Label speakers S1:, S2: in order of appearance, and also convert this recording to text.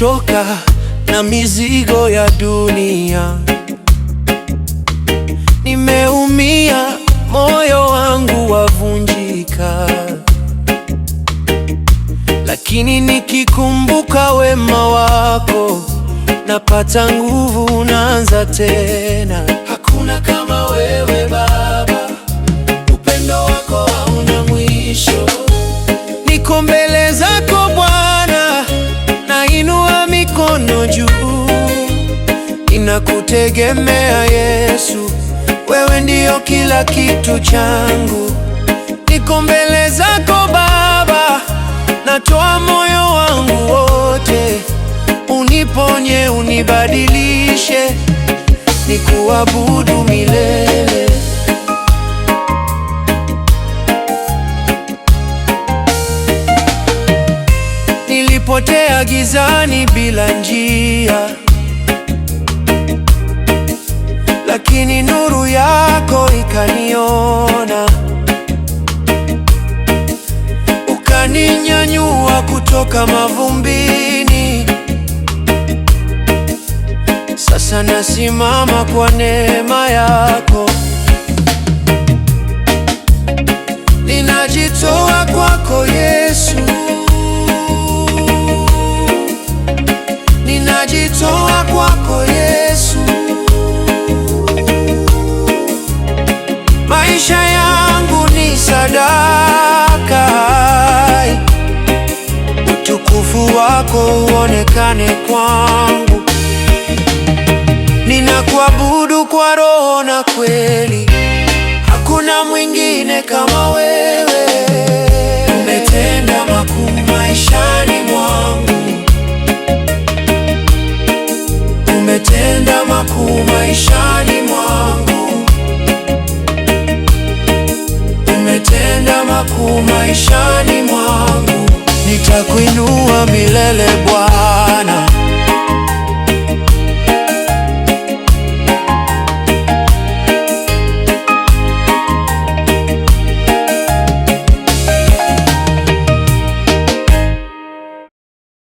S1: nimechoka na mizigo ya dunia, nimeumia, moyo wangu wavunjika, lakini nikikumbuka wema wako napata nguvu, naanza tena. Hakuna kama wewe Baba, upendo wako hauna mwisho. Niko mbele zako Bwana, nainua mikono juu, ninakutegemea Yesu, wewe ndiyo kila kitu changu. Niko mbele zako Baba, natoa moyo wangu wote, uniponye, unibadilishe, nikuabudu milele. Nilipotea gizani bila njia, lakini nuru yako ikaniona, ukaninyanyua kutoka mavumbini. Sasa nasimama kwa neema yako, ninajitoa kwako Yesu, ninajitoa kwako Yesu. Maisha yangu ni sadaka, utukufu wako uonekane kwangu. Ninakuabudu kwa roho na kweli, hakuna mwingine kama wewe. Umetenda makuu maishani mwangu, umetenda makuu maishani mwangu, umetenda makuu maishani mwangu. Nitakuinua milele Bwana.